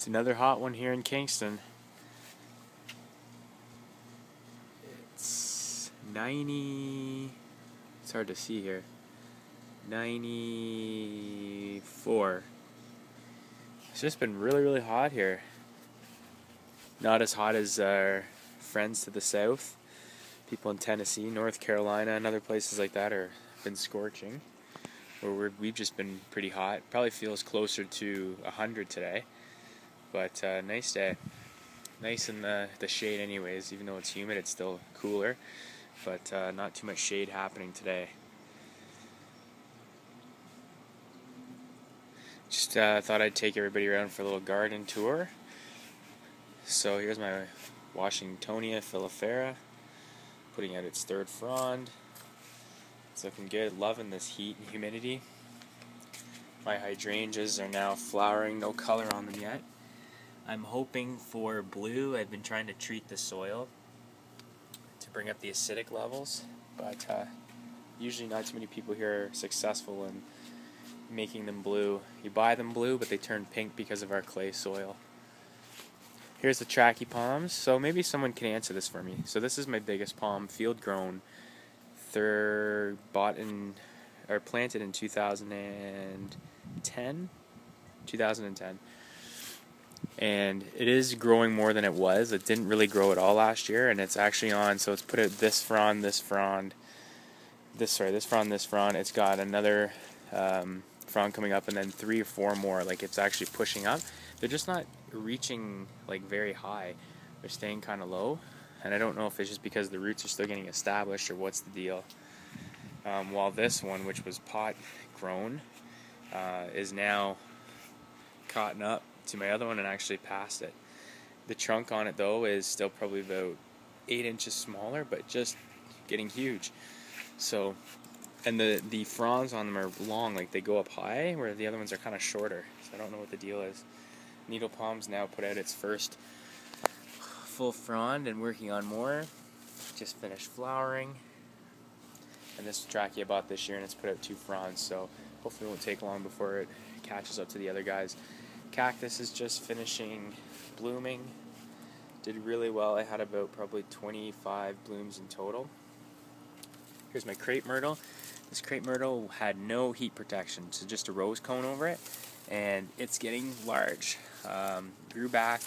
It's another hot one here in Kingston. It's 90, it's hard to see here, 94. It's just been really hot here. Not as hot as our friends to the south. People in Tennessee, North Carolina, and other places like that are been scorching. We've just been pretty hot. Probably feels closer to 100 today. But nice day. Nice in the shade anyways. Even though it's humid, it's still cooler. But not too much shade happening today. Just thought I'd take everybody around for a little garden tour. So here's my Washingtonia filifera, putting out its third frond. It's looking good. Loving this heat and humidity. My hydrangeas are now flowering. No color on them yet. I'm hoping for blue. I've been trying to treat the soil to bring up the acidic levels, but usually not too many people here are successful in making them blue. You buy them blue, but they turn pink because of our clay soil. Here's the tracky palms. So maybe someone can answer this for me. So this is my biggest palm, field grown. They're planted in 2010. And it is growing more than it was. It didn't really grow at all last year, and it's actually on. So it's put out this frond. It's got another frond coming up, and then 3 or 4 more. Like, it's actually pushing up. They're just not reaching like very high. They're staying kind of low, and I don't know if it's just because the roots are still getting established or what's the deal. While this one, which was pot grown, is now caught up to my other one and actually past it. The trunk on it though is still probably about 8 inches smaller, but just getting huge. So, and the fronds on them are long, like they go up high, where the other ones are kind of shorter. So I don't know what the deal is. Needle palm's now put out its first full frond and working on more. Just finished flowering. And this trachea I bought this year, and it's put out 2 fronds, so hopefully it won't take long before it catches up to the other guys. Cactus is just finishing blooming. Did really well. I had about probably 25 blooms in total. Here's my crepe myrtle. This crepe myrtle had no heat protection, so just a rose cone over it, and it's getting large. Grew back.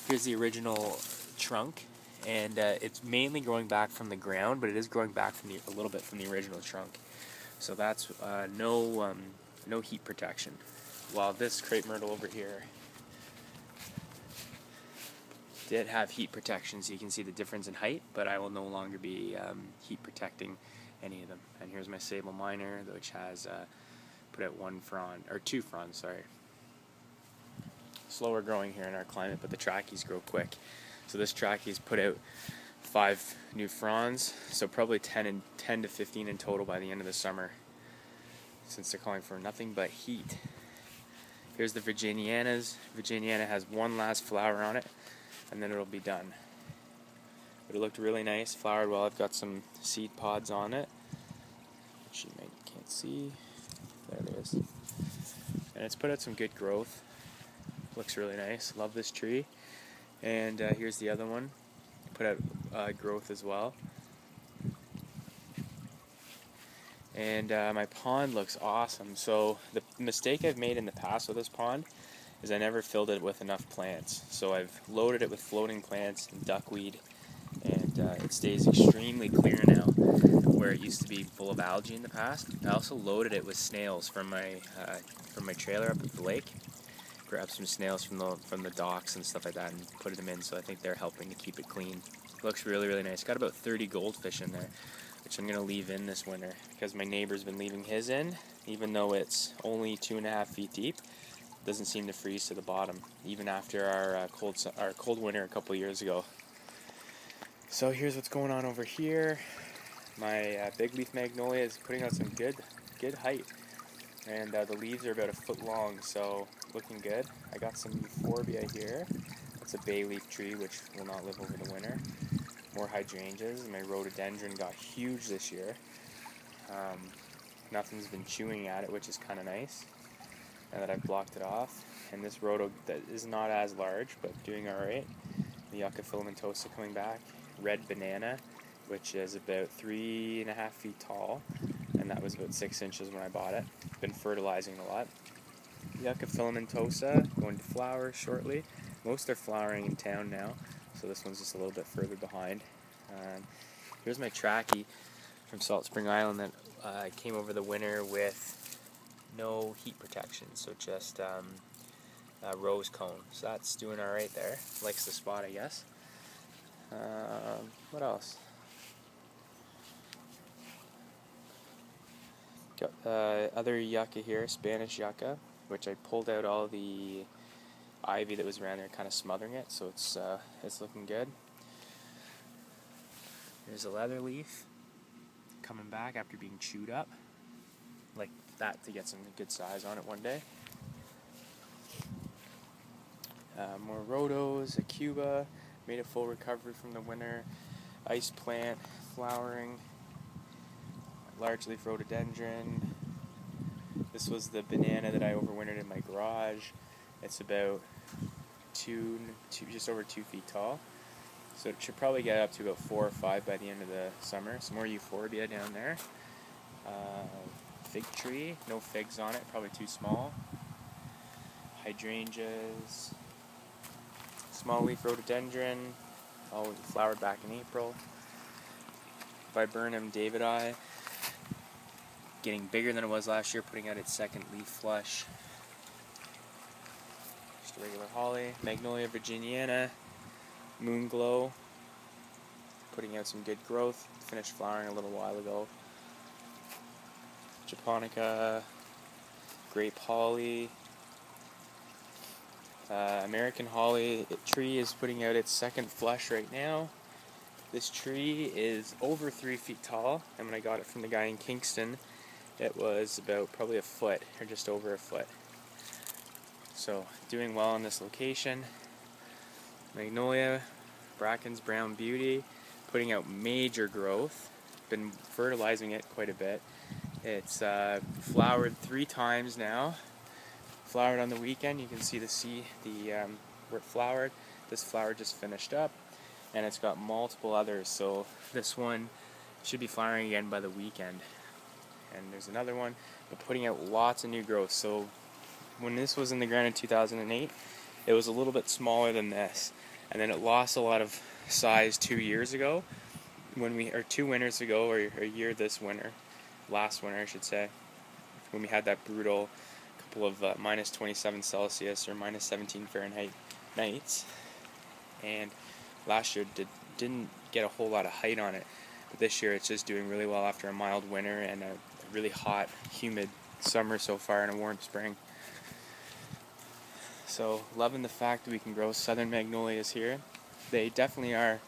Here's the original trunk, and it's mainly growing back from the ground, but it is growing back from a little bit from the original trunk. So that's no heat protection. While this crepe myrtle over here did have heat protection, so you can see the difference in height, but I will no longer be heat protecting any of them. And here's my sable minor, which has put out 2 fronds, sorry. Slower growing here in our climate, but the trachees grow quick. So this trachee's put out 5 new fronds, so probably 10 to 15 in total by the end of the summer, since they're calling for nothing but heat. Here's the Virginianas. Virginiana has one last flower on it, and then it'll be done. But it looked really nice, flowered well. I've got some seed pods on it, which you can't see. There it is. And it's put out some good growth. Looks really nice. Love this tree. And here's the other one. Put out growth as well. And my pond looks awesome. So the mistake I've made in the past with this pond is I never filled it with enough plants. So I've loaded it with floating plants and duckweed, and it stays extremely clear now, where it used to be full of algae in the past. I also loaded it with snails from my trailer up at the lake. Grabbed some snails from the docks and stuff like that and put them in, so I think they're helping to keep it clean. It looks really nice. Got about 30 goldfish in there, which I'm going to leave in this winter because my neighbor's been leaving his in, even though it's only 2.5 feet deep. It doesn't seem to freeze to the bottom, even after our cold winter a couple years ago. So here's what's going on over here. My big leaf magnolia is putting out some good height, and the leaves are about 1 foot long, so looking good. I got some euphorbia here. That's a bay leaf tree, which will not live over the winter. More hydrangeas. My rhododendron got huge this year. Nothing's been chewing at it, which is kind of nice. now that I've blocked it off. And this rhodo that is not as large, but doing alright. The Yucca filamentosa coming back. Red banana, which is about 3.5 feet tall, and that was about 6 inches when I bought it. Been fertilizing a lot. Yucca filamentosa going to flower shortly. Most are flowering in town now, so this one's just a little bit further behind. Here's my trachea from Salt Spring Island that came over the winter with no heat protection, so just rose cone. So that's doing alright there. Likes the spot, I guess. What else? Got other yucca here, Spanish yucca, which I pulled out all the ivy that was around there, kind of smothering it, so it's looking good. There's a leather leaf coming back after being chewed up, like that, to get some good size on it one day. More rhodos, a Cuba, made a full recovery from the winter. Ice plant flowering. Large leaf rhododendron. This was the banana that I overwintered in my garage. It's about just over 2 feet tall. So it should probably get up to about 4 or 5 by the end of the summer. Some more euphorbia down there. Fig tree, no figs on it, probably too small. Hydrangeas. Small leaf rhododendron, all flowered back in April. Viburnum Davidii, getting bigger than it was last year, putting out its second leaf flush. Just a regular holly. Magnolia virginiana, moonglow, putting out some good growth. Finished flowering a little while ago. Japonica, grape holly. American holly tree is putting out its second flush right now. This tree is over 3 feet tall, and when I got it from the guy in Kingston, it was about probably a foot, or just over a foot. So, doing well in this location. Magnolia, Bracken's Brown Beauty, putting out major growth. Been fertilizing it quite a bit. It's flowered 3 times now. Flowered on the weekend. You can see where it flowered. This flower just finished up, and it's got multiple others. So this one should be flowering again by the weekend. And there's another one, but putting out lots of new growth. So when this was in the ground in 2008, it was a little bit smaller than this, and then it lost a lot of size 2 years ago, or 2 winters ago, or a year this winter, last winter I should say, when we had that brutal couple of minus 27 Celsius or minus 17 Fahrenheit nights, and last year didn't get a whole lot of height on it, but this year it's just doing really well after a mild winter and a really hot, humid summer so far and a warm spring. So loving the fact that we can grow southern magnolias here. They definitely are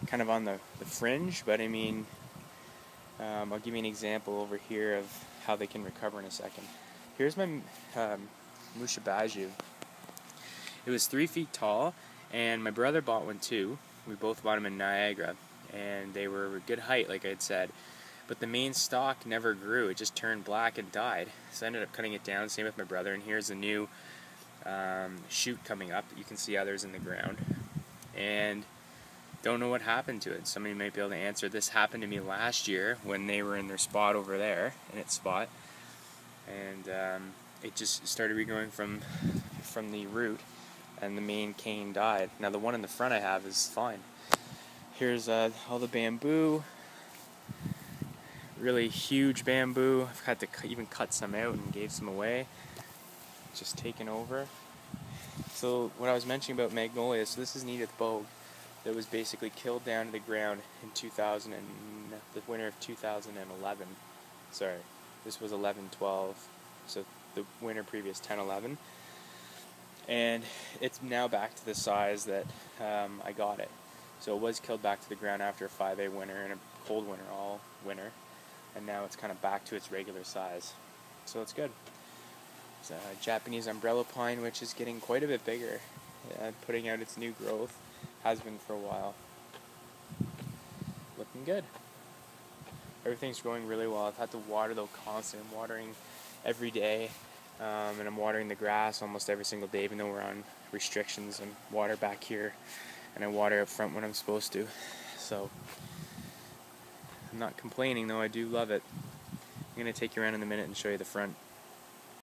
kind of on the fringe, but I mean, I'll give you an example over here of how they can recover in a second. Here's my Mushabaju. It was 3 feet tall, and my brother bought one too. We both bought them in Niagara, and they were a good height, like I had said. But the main stalk never grew. It just turned black and died. So I ended up cutting it down, same with my brother, and here's a new shoot coming up. You can see others in the ground. And don't know what happened to it. Somebody might be able to answer. This happened to me last year when they were in their spot over there, in its spot. And it just started regrowing from the root, and the main cane died. Now the one in the front I have is fine. Here's all the bamboo, really huge bamboo. I've had to even cut some out and gave some away, just taken over. So what I was mentioning about magnolias, so this is an Edith Bogue that was basically killed down to the ground in the winter of 2011. Sorry, this was 11-12, so the winter previous 10-11. And it's now back to the size that I got it. So it was killed back to the ground after a 5A winter and a cold winter all winter, and now it's kind of back to its regular size. So it's good. It's a Japanese umbrella pine, which is getting quite a bit bigger, putting out its new growth. Has been for a while. Looking good. Everything's growing really well. I've had to water though constantly. I'm watering every day. And I'm watering the grass almost every single day, even though we're on restrictions and water back here, and I water up front when I'm supposed to. So I'm not complaining, though. I do love it. I'm going to take you around in a minute and show you the front.